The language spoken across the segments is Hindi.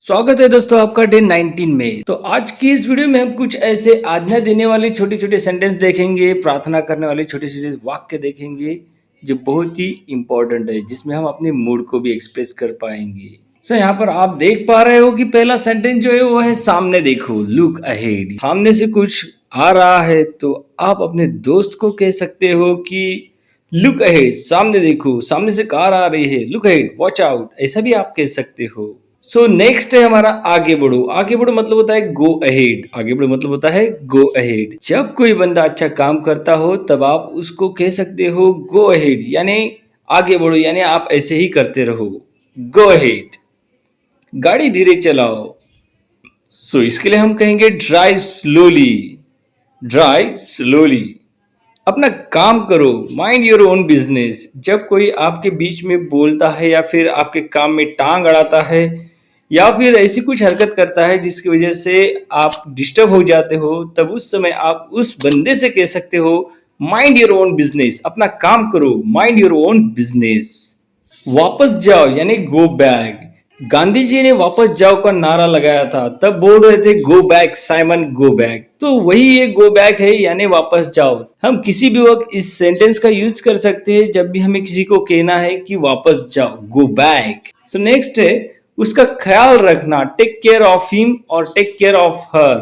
स्वागत है दोस्तों आपका डे 19 में। तो आज की इस वीडियो में हम कुछ ऐसे आज्ञा देने वाले छोटे छोटे सेंटेंस देखेंगे, प्रार्थना करने वाले छोटे छोटे वाक्य देखेंगे जो बहुत ही इंपॉर्टेंट है, जिसमें हम अपने मूड को भी एक्सप्रेस कर पाएंगे। यहाँ पर आप देख पा रहे हो कि पहला सेंटेंस जो है वो है सामने देखो, लुक अहेड। सामने से कुछ आ रहा है तो आप अपने दोस्त को कह सकते हो कि लुक अहेड, सामने देखो, सामने से कार आ रही है, लुक अहेड, वॉच आउट, ऐसा भी आप कह सकते हो। नेक्स्ट है हमारा आगे बढ़ो। आगे बढ़ो मतलब होता है गो अहेड। आगे बढ़ो मतलब होता है गो अहेड। जब कोई बंदा अच्छा काम करता हो तब आप उसको कह सकते हो गो अहेड, यानी आगे बढ़ो, यानी आप ऐसे ही करते रहो, गो अहेड। गाड़ी धीरे चलाओ, इसके लिए हम कहेंगे ड्राइव स्लोली, ड्राइव स्लोली। अपना काम करो, माइंड योर ओन बिजनेस। जब कोई आपके बीच में बोलता है या फिर आपके काम में टांग अड़ाता है या फिर ऐसी कुछ हरकत करता है जिसकी वजह से आप डिस्टर्ब हो जाते हो, तब उस समय आप उस बंदे से कह सकते हो माइंड योर ओन बिजनेस, अपना काम करो, माइंड योर ओन बिजनेस। वापस जाओ यानी गो बैक। गांधी जी ने वापस जाओ का नारा लगाया था, तब बोल रहे थे go back Simon go back. तो वही ये गो बैक है यानी वापस जाओ। हम किसी भी वक्त इस सेंटेंस का यूज कर सकते हैं जब भी हमें किसी को कहना है कि वापस जाओ, गो बैक। नेक्स्ट है उसका ख्याल रखना, टेक केयर ऑफ हिम और टेक केयर ऑफ हर।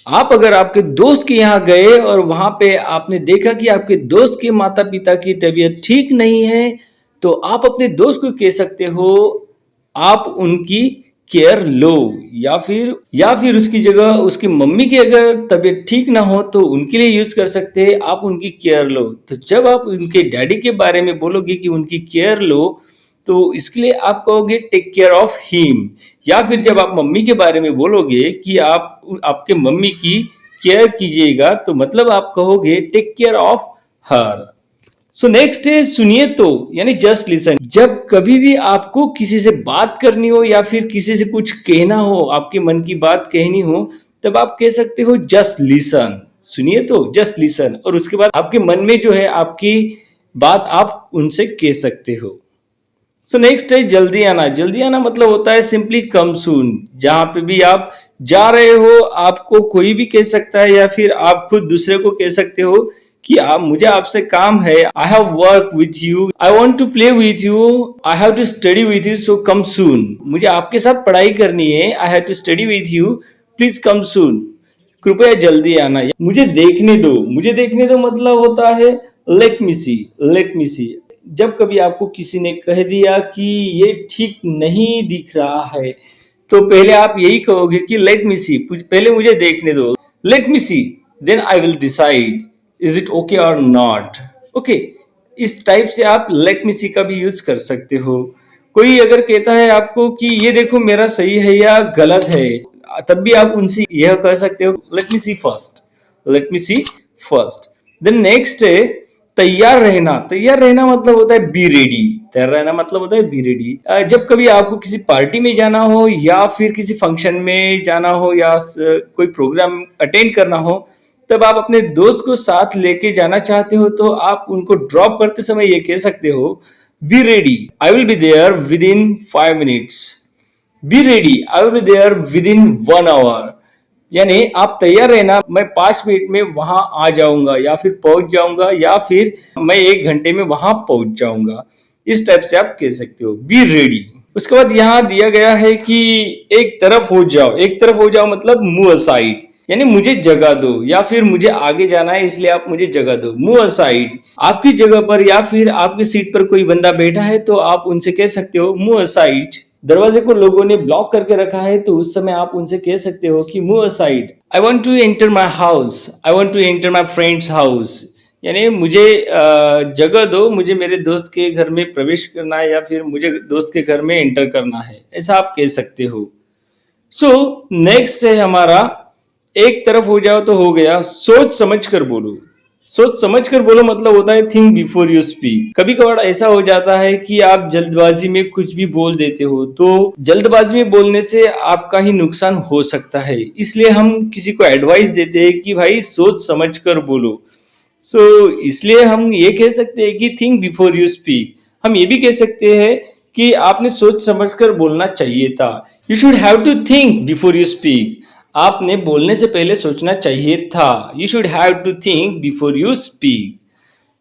आप अगर आपके दोस्त के यहाँ गए और वहां पे आपने देखा कि आपके दोस्त के माता पिता की तबीयत ठीक नहीं है, तो आप अपने दोस्त को कह सकते हो आप उनकी केयर लो, या फिर उसकी जगह उसकी मम्मी की अगर तबीयत ठीक ना हो तो उनके लिए यूज कर सकते हैं आप उनकी केयर लो। तो जब आप उनके डैडी के बारे में बोलोगे कि उनकी केयर लो, तो इसके लिए आप कहोगे टेक केयर ऑफ हिम। या फिर जब आप मम्मी के बारे में बोलोगे कि आप आपके मम्मी की केयर कीजिएगा, तो मतलब आप कहोगे take care of her. Next है सुनिए तो, यानी जस्ट लिसन। जब कभी भी आपको किसी से बात करनी हो या फिर किसी से कुछ कहना हो, आपके मन की बात कहनी हो, तब आप कह सकते हो जस्ट लिसन, सुनिए तो, जस्ट लिसन। और उसके बाद आपके मन में जो है आपकी बात आप उनसे कह सकते हो। नेक्स्ट है जल्दी आना। जल्दी आना मतलब होता है सिंपली कम सून। जहां पे भी आप जा रहे हो आपको कोई भी कह सकता है या फिर आप खुद दूसरे को कह सकते हो कि मुझे आपसे काम है, I have work with you, I want to play with you, I have to study with you, so come soon. मुझे आपके साथ पढ़ाई करनी है, I have to study with you, please come soon, कृपया जल्दी आना। मुझे देखने दो। मुझे देखने दो मतलब होता है लेट मी सी, लेट मी सी। जब कभी आपको किसी ने कह दिया कि ये ठीक नहीं दिख रहा है, तो पहले आप यही कहोगे कि लेट मी सी, पहले मुझे देखने दो, let me see, then I will decide is it okay और नॉट। ओके, इस टाइप से आप लेट मी सी का भी यूज कर सकते हो। कोई अगर कहता है आपको कि ये देखो मेरा सही है या गलत है, तब भी आप उनसे यह कह सकते हो लेट मी सी फर्स्ट, लेट मी सी फर्स्ट। देन नेक्स्ट है तैयार रहना। तैयार रहना मतलब होता है बी रेडी। तैयार रहना मतलब होता है बी रेडी। जब कभी आपको किसी पार्टी में जाना हो या फिर किसी फंक्शन में जाना हो या कोई प्रोग्राम अटेंड करना हो, तब आप अपने दोस्त को साथ लेके जाना चाहते हो, तो आप उनको ड्रॉप करते समय ये कह सकते हो be ready, I will be there within 5 minutes. Be ready, I will be there within 1 hour. यानी आप तैयार रहना, मैं 5 मिनट में वहां आ जाऊंगा या फिर पहुंच जाऊंगा या फिर मैं 1 घंटे में वहां पहुंच जाऊंगा। इस टाइप से आप कह सकते हो बी रेडी। उसके बाद यहाँ दिया गया है कि एक तरफ हो जाओ। एक तरफ हो जाओ मतलब मूव असाइड, यानी मुझे जगह दो या फिर मुझे आगे जाना है इसलिए आप मुझे जगह दो, मूव असाइड। आपकी जगह पर या फिर आपकी सीट पर कोई बंदा बैठा है तो आप उनसे कह सकते हो मूव असाइड। दरवाजे को लोगों ने ब्लॉक करके रखा है तो उस समय आप उनसे कह सकते हो कि move aside. I want to enter my house, I want to enter my friends house, यानी मुझे जगह दो, मुझे मेरे दोस्त के घर में प्रवेश करना है या फिर मुझे दोस्त के घर में एंटर करना है, ऐसा आप कह सकते हो। नेक्स्ट है हमारा एक तरफ हो जाओ तो हो गया सोच समझ कर बोलो। सोच समझ कर बोलो मतलब होता है थिंक बिफोर यू स्पीक। कभी कभार ऐसा हो जाता है कि आप जल्दबाजी में कुछ भी बोल देते हो, तो जल्दबाजी में बोलने से आपका ही नुकसान हो सकता है, इसलिए हम किसी को एडवाइस देते हैं कि भाई सोच समझ कर बोलो। इसलिए हम ये कह सकते हैं कि थिंक बिफोर यू स्पीक। हम ये भी कह सकते हैं कि आपने सोच समझकर बोलना चाहिए था। You should have to think before you speak. आपने बोलने से पहले सोचना चाहिए था। You should have to think before you speak.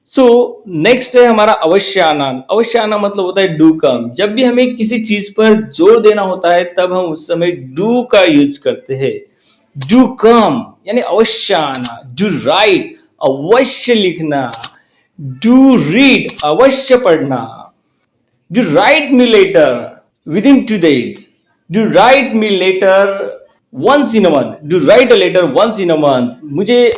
So next है हमारा अवश्य आना। अवश्य आना मतलब होता है डू कम। जब भी हमें किसी चीज पर जोर देना होता है तब हम उस समय डू का यूज करते हैं। डू कम यानी अवश्य आना। डू राइट अवश्य लिखना। डू रीड अवश्य पढ़ना। Do write me letter within 2 days। Do write me letter once in a month. Do write a letter once in a month. मुझे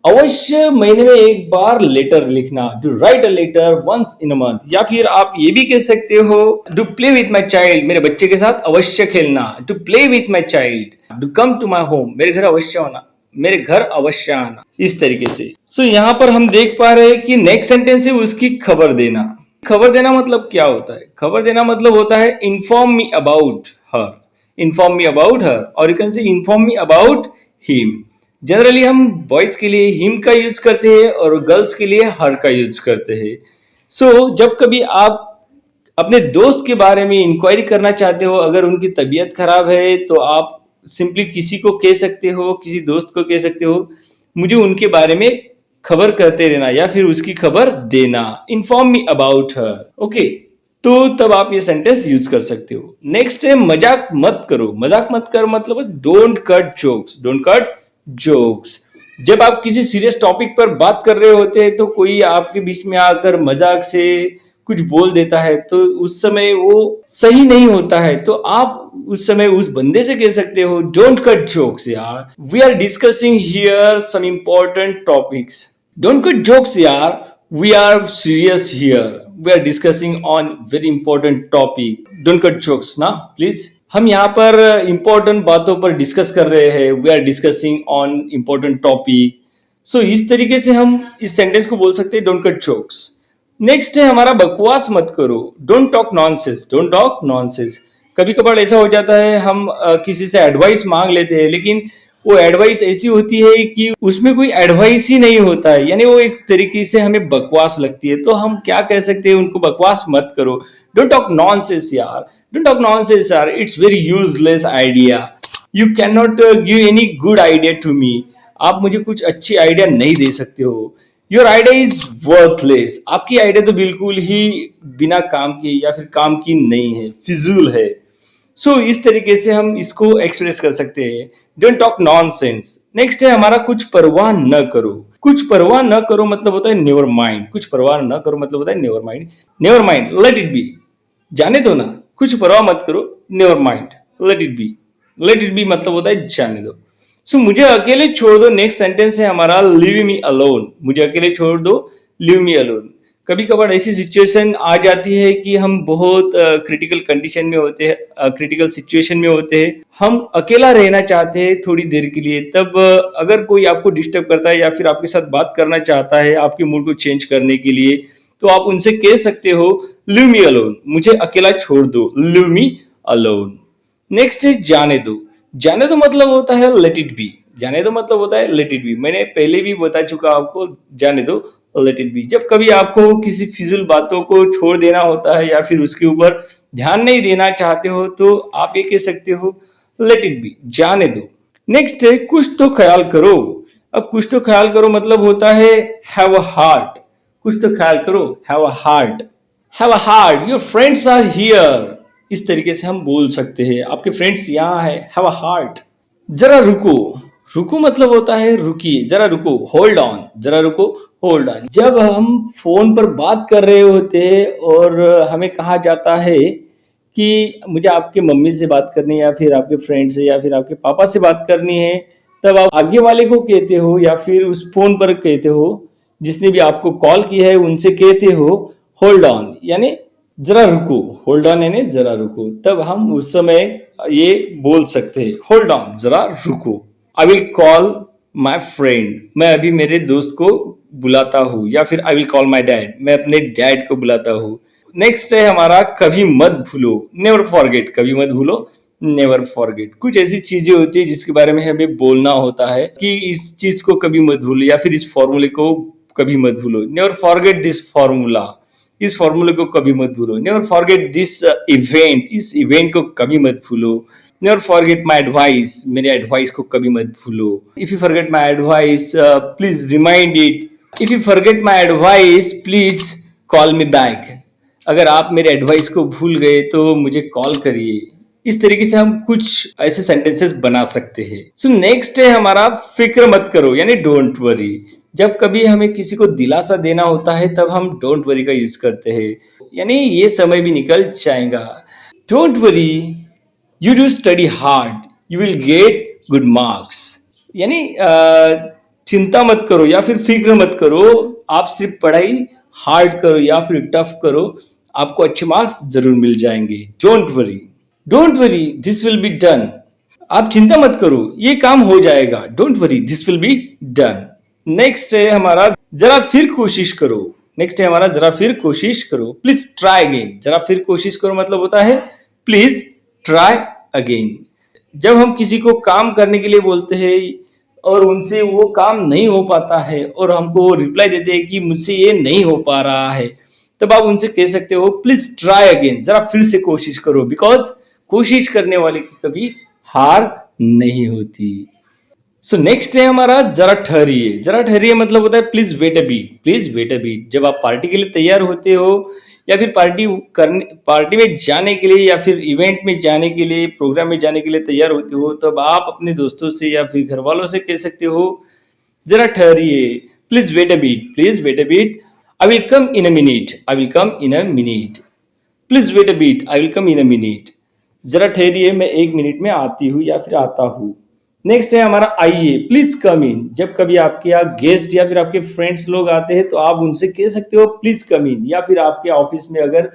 अवश्य महीने में एक बार लेटर लिखना। Do write a letter once in a month. या फिर आप ये भी कह सकते हो do play with my child. मेरे बच्चे के साथ अवश्य खेलना। Do play with my child. Do come to my home. मेरे घर अवश्य होना। मेरे घर अवश्य आना। इस तरीके से। सो यहाँ पर हम देख पा रहे हैं कि नेक्स्ट सेंटेंस है उसकी खबर देना। खबर देना मतलब क्या होता है? खबर देना मतलब होता है inform me about her. Inform me about her और you can say inform me about him. Generally हम बॉयज के लिए हिम का यूज करते हैं और गर्ल्स के लिए हर का यूज करते हैं। सो जब कभी आप अपने दोस्त के बारे में इंक्वायरी करना चाहते हो, अगर उनकी तबीयत खराब है तो आप सिंपली किसी को कह सकते हो, किसी दोस्त को कह सकते हो मुझे उनके बारे में खबर करते रहना या फिर उसकी खबर देना। Inform me about her. Okay, तो तब आप ये सेंटेंस यूज कर सकते हो। नेक्स्ट है मजाक मत करो। मजाक मत करो मतलब don't cut jokes. Don't cut jokes. जब आप किसी सीरियस टॉपिक पर बात कर रहे होते हैं तो कोई आपके बीच में आकर मजाक से कुछ बोल देता है तो उस समय वो सही नहीं होता है। तो आप उस समय उस बंदे से कह सकते हो डोंट कट जोक्स यार, we are discussing here some important topics. Don't cut jokes यार, we are serious here, we are discussing on very important topic. Don't cut jokes ना प्लीज। हम यहाँ पर इंपॉर्टेंट बातों पर डिस्कस कर रहे हैं। We are discussing on important topic. So इस तरीके से हम इस सेंटेंस को बोल सकते हैं डोंट कट जोक्स। नेक्स्ट है हमारा बकवास मत करो। Don't talk nonsense. Don't talk nonsense. कभी कभार ऐसा हो जाता है हम किसी से एडवाइस मांग लेते हैं लेकिन वो एडवाइस ऐसी होती है कि उसमें कोई एडवाइस ही नहीं होता है, यानी वो एक तरीके से हमें बकवास लगती है। तो हम क्या कह सकते हैं उनको? बकवास मत करो। डोंट टॉक नॉनसेंस यार। डोंट टॉक नॉनसेंस यार, it's very useless idea. You can not give any good idea to me. आप मुझे कुछ अच्छी आइडिया नहीं दे सकते हो। Your idea is worthless. आपकी आइडिया तो बिल्कुल ही बिना काम की या फिर काम की नहीं है, फिजूल है। सो इस तरीके से हम इसको एक्सप्रेस कर सकते हैं डोंट टॉक नॉनसेंस। नेक्स्ट है हमारा कुछ परवाह न करो। कुछ परवाह न करो मतलब होता है नेवर माइंड। कुछ परवाह न करो मतलब होता है never mind. Never mind, let it be. जाने दो ना, कुछ परवाह मत करो, never mind, let it be. Let it be मतलब होता है जाने दो। सो मुझे अकेले छोड़ दो। नेक्स्ट सेंटेंस है हमारा लिव मी अलोन। मुझे अकेले छोड़ दो, लिव मी अलोन। कभी कभार ऐसी सिचुएशन आ जाती है कि हम बहुत क्रिटिकल कंडीशन में होते हैं, क्रिटिकल सिचुएशन में होते हैं, हम अकेला रहना चाहते हैं थोड़ी देर के लिए। तब अगर कोई आपको डिस्टर्ब करता है या फिर आपके साथ बात करना चाहता है आपके मूड को चेंज करने के लिए, तो आप उनसे कह सकते हो लिव मी अलोन। मुझे अकेला छोड़ दो, लिव मी अलोन। नेक्स्ट है जाने दो। जाने दो मतलब होता है लेट इट बी। जाने दो मतलब होता है लेट इट बी। मैंने पहले भी बता चुका आपको, जाने दो, लेट इट बी। जब कभी आपको किसी फिजूल बातों को छोड़ देना होता है या फिर उसके ऊपर ध्यान नहीं देना चाहते हो तो आप ये कह सकते हो लेट इट बी, जाने दो। नेक्स्ट है कुछ तो ख्याल करो। अब कुछ तो ख्याल करो मतलब होता है हैव अ हार्ट। कुछ तो ख्याल करो, have a heart. Have a heart, your friends are here. इस तरीके से हम बोल सकते हैं आपके फ्रेंड्स यहाँ है, हैव अ हार्ट। जरा रुको। रुको मतलब होता है रुकिए, जरा रुको, होल्ड ऑन। जरा रुको, होल्ड ऑन। जब हम फोन पर बात कर रहे होते हैं और हमें कहा जाता है कि मुझे आपके मम्मी से बात करनी है या फिर आपके फ्रेंड से या फिर आपके पापा से बात करनी है, तब आप आगे वाले को कहते हो या फिर उस फोन पर कहते हो जिसने भी आपको कॉल किया है उनसे कहते हो होल्ड ऑन, यानी जरा रुको। होल्ड ऑन यानी जरा रुको। तब हम उस समय ये बोल सकते हैं होल्ड ऑन, जरा रुको। I will call my friend. मैं अभी मेरे दोस्त को बुलाता हूँ। या फिर I will call my dad. मैं अपने डैड को बुलाता हूँ। नेक्स्ट है हमारा कभी मत भूलो, नेवर फॉरगेट। कभी मत भूलो, नेवर फॉरगेट। कुछ ऐसी चीजें होती है जिसके बारे में हमें बोलना होता है कि इस चीज को कभी मत भूलो या फिर इस फॉर्मूले को कभी मत भूलो। Never forget this formula. इस फॉर्मूले को कभी मत भूलो। नेवर फॉरगेट दिस इवेंट, इस इवेंट को कभी मत भूलो। नेवर फॉरगेट माई एडवाइस, मेरे एडवाइस को कभी मत भूलो। If you forget my advice please remind it. If you forget my advice please call me back. अगर आप मेरे एडवाइस को भूल गए तो मुझे कॉल करिए। इस तरीके से हम कुछ ऐसे सेंटेंसेस बना सकते हैं। सो नेक्स्ट है हमारा फिक्र मत करो, यानी डोंट वरी। जब कभी हमें किसी को दिलासा देना होता है तब हम डोंट वरी का यूज करते हैं, यानी ये समय भी निकल जाएगा। Don't worry, you do study hard, you will get good marks. यानी चिंता मत करो या फिर फिक्र मत करो, आप सिर्फ पढ़ाई हार्ड करो या फिर टफ करो, आपको अच्छे मार्क्स जरूर मिल जाएंगे। Don't worry, don't worry this will be done. आप चिंता मत करो, ये काम हो जाएगा। Don't worry this will be done. Next है हमारा जरा फिर कोशिश करो। नेक्स्ट है हमारा जरा फिर कोशिश करो, प्लीज ट्राई अगेन। जरा फिर कोशिश करो मतलब होता है प्लीज ट्राई अगेन। जब हम किसी को काम करने के लिए बोलते हैं और उनसे वो काम नहीं हो पाता है और हमको रिप्लाई देते हैं कि मुझसे ये नहीं हो पा रहा है, तब आप उनसे कह सकते हो प्लीज ट्राई अगेन, जरा फिर से कोशिश करो। बिकॉज कोशिश करने वाले की कभी हार नहीं होती। सो नेक्स्ट है हमारा जरा ठहरिए। जरा ठहरिए मतलब होता है please wait a beat, please wait a beat. जब आप पार्टी के लिए तैयार होते हो या फिर पार्टी में जाने के लिए या फिर इवेंट में जाने के लिए, प्रोग्राम में जाने के लिए तैयार होते हो, तब आप अपने दोस्तों से या फिर घर वालों से कह सकते हो जरा ठहरिए, please wait a beat, please wait a bit. I will come in a minute, I will come in a minute. Please wait a bit, I will come in a minute. जरा ठहरिए, मैं एक मिनट में आती हूँ या फिर आता हूँ। नेक्स्ट है हमारा आइए, प्लीज कम इन। जब कभी आपके यहाँ गेस्ट या फिर आपके फ्रेंड्स लोग आते हैं तो आप उनसे कह सकते हो प्लीज कम इन। या फिर आपके ऑफिस में अगर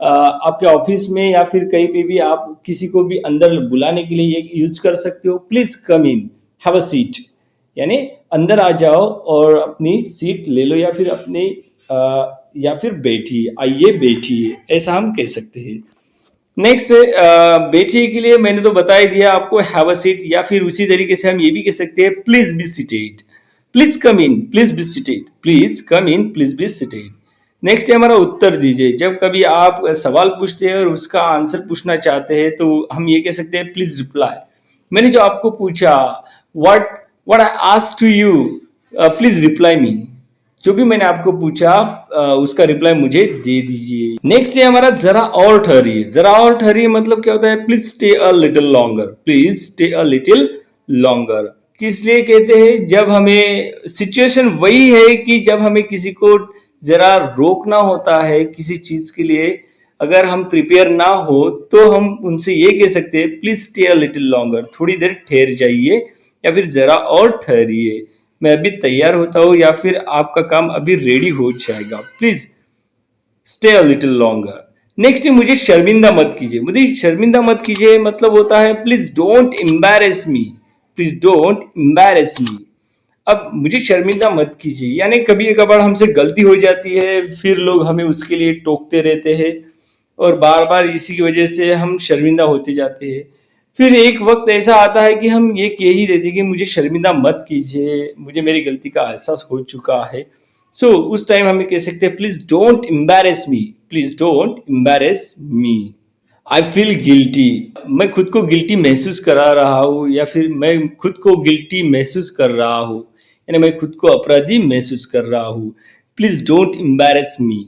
आपके ऑफिस में या फिर कहीं पे भी आप किसी को भी अंदर बुलाने के लिए ये यूज कर सकते हो please come in, have a seat. यानी अंदर आ जाओ और अपनी सीट ले लो या फिर अपने या फिर बैठिए, आइए बैठिए, ऐसा हम कह सकते हैं। नेक्स्ट बैठिए के लिए मैंने तो बता ही दिया आपको, हैव अ सीट। या फिर उसी तरीके से हम ये भी कह सकते हैं please be seated, please come in, please be seated, please come in, please be seated. Next है हमारा उत्तर दीजिए। जब कभी आप सवाल पूछते हैं और उसका आंसर पूछना चाहते हैं तो हम ये कह सकते हैं प्लीज रिप्लाई। मैंने जो आपको पूछा, what what I asked to you, please reply me. जो भी मैंने आपको पूछा उसका रिप्लाई मुझे दे दीजिए। नेक्स्ट है हमारा जरा और ठहरिए। जरा और ठहरिए मतलब क्या होता है please stay a little longer, please stay a little longer. किस लिए कहते हैं, जब हमें सिचुएशन वही है कि जब हमें किसी को जरा रोकना होता है किसी चीज के लिए, अगर हम प्रिपेयर ना हो तो हम उनसे ये कह सकते हैं please stay a little longer, थोड़ी देर ठहर जाइए या फिर जरा और ठहरिए, मैं अभी तैयार होता हूँ या फिर आपका काम अभी रेडी हो जाएगा, please stay a little longer. Next मुझे शर्मिंदा मत कीजिए। मुझे शर्मिंदा मत कीजिए मतलब होता है please don't embarrass me, please don't embarrass me. अब मुझे शर्मिंदा मत कीजिए, यानी कभी कभार हमसे गलती हो जाती है, फिर लोग हमें उसके लिए टोकते रहते हैं और बार बार इसी की वजह से हम शर्मिंदा होते जाते हैं। फिर एक वक्त ऐसा आता है कि हम ये कह ही देते कि मुझे शर्मिंदा मत कीजिए, मुझे मेरी गलती का एहसास हो चुका है। उस टाइम हमें कह सकते हैं please don't embarrass me, please don't embarrass me. I feel guilty, मैं खुद को गिल्टी महसूस करा रहा हूँ या फिर मैं खुद को गिल्टी महसूस कर रहा हूँ, यानी मैं खुद को अपराधी महसूस कर रहा हूँ। प्लीज डोंट एम्बैरेस मी।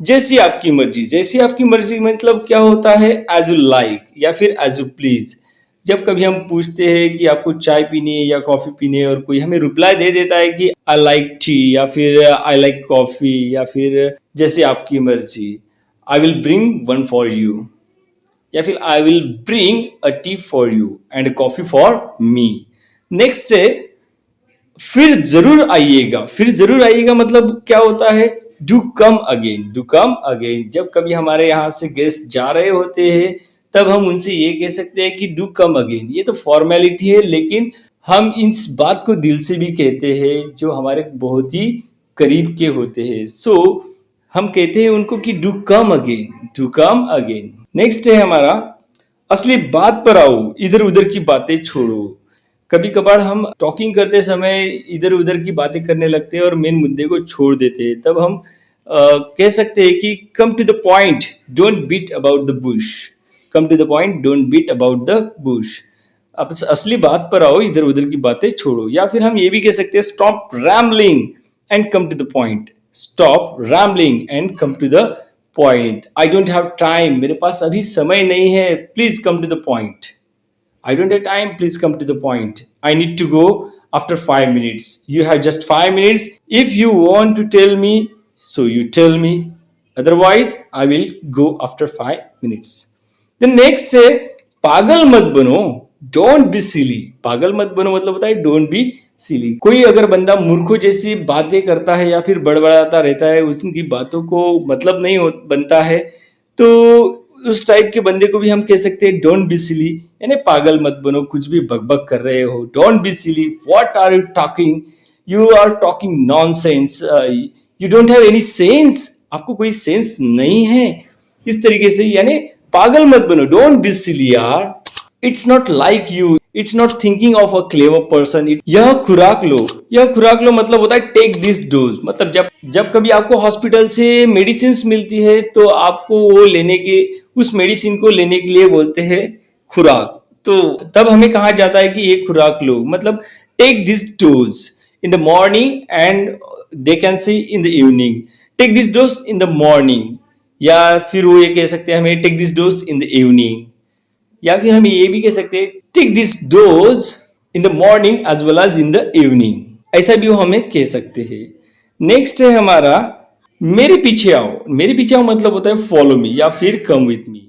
जैसी आपकी मर्जी, जैसी आपकी मर्जी मतलब क्या होता है एज यू लाइक या फिर एज यू प्लीज। जब कभी हम पूछते हैं कि आपको चाय पीनी है या कॉफी पीनी है और कोई हमें रिप्लाई दे देता है कि आई लाइक टी या फिर आई लाइक कॉफी या फिर जैसे आपकी मर्जी, I will bring one for you या फिर I will bring a T for you and coffee for me. Next है फिर जरूर आइएगा। फिर जरूर आइएगा मतलब क्या होता है do come again, do come again. जब कभी हमारे यहाँ से गेस्ट जा रहे होते हैं तब हम उनसे ये कह सकते हैं कि डू कम अगेन। ये तो फॉर्मेलिटी है लेकिन हम इस बात को दिल से भी कहते हैं जो हमारे बहुत ही करीब के होते हैं। हम कहते हैं उनको कि do come again, do come again. Next है हमारा असली बात पर आओ, इधर उधर की बातें छोड़ो। कभी कभार हम टॉकिंग करते समय इधर उधर की बातें करने लगते हैं और मेन मुद्दे को छोड़ देते हैं, तब हम कह सकते हैं कि come to the point, don't beat about the bush. Come to the point, don't beat about the bush. अब असली बात पर आओ, इधर उधर की बातें छोड़ो। या फिर हम ये भी कह सकते हैं stop rambling and come to the point. Stop rambling and come to the point. I don't have time, मेरे पास अभी समय नहीं है, please come to the point. I don't have time, please come to the point. I need to go after 5 minutes. You have just 5 minutes. If you want to tell me, so you tell me. Otherwise, I will go after 5 minutes. The next है पागल मत बनो, don't be silly. पागल मत बनो मतलब होता है don't be silly. कोई अगर बंदा मूर्खों जैसी बातें करता है या फिर बड़बड़ाता रहता है, उसकी बातों को मतलब नहीं बनता है, तो उस टाइप के बंदे को भी हम कह सकते हैं डोंट बी सिली, यानी पागल मत बनो, कुछ भी बकबक कर रहे हो, don't be silly, what are you talking, you are talking nonsense, you don't have any sense, आपको कोई सेंस नहीं है, इस तरीके से, यानी पागल मत बनो, डोंट बी सिली यार, it's not like you, it's not thinking of a clever person. यह खुराक लो, यह खुराक लो मतलब होता है टेक दिस डोज। मतलब जब कभी आपको हॉस्पिटल से मेडिसिन मिलती है तो आपको वो लेने के, उस मेडिसिन को लेने के लिए बोलते हैं खुराक। तो तब हमें कहा जाता है कि ये खुराक लो, मतलब take this dose in the morning and they can say in the evening, take this dose in the morning, या फिर वो ये कह सकते हैं हमें take this dose in the evening, या फिर हम ये भी कह सकते हैं take this dose in the morning as well as in the evening, ऐसा भी हमें कह सकते हैं। नेक्स्ट है हमारा मेरे पीछे आओ। मेरे पीछे आओ मतलब होता है फॉलो मी या फिर कम विथ मी।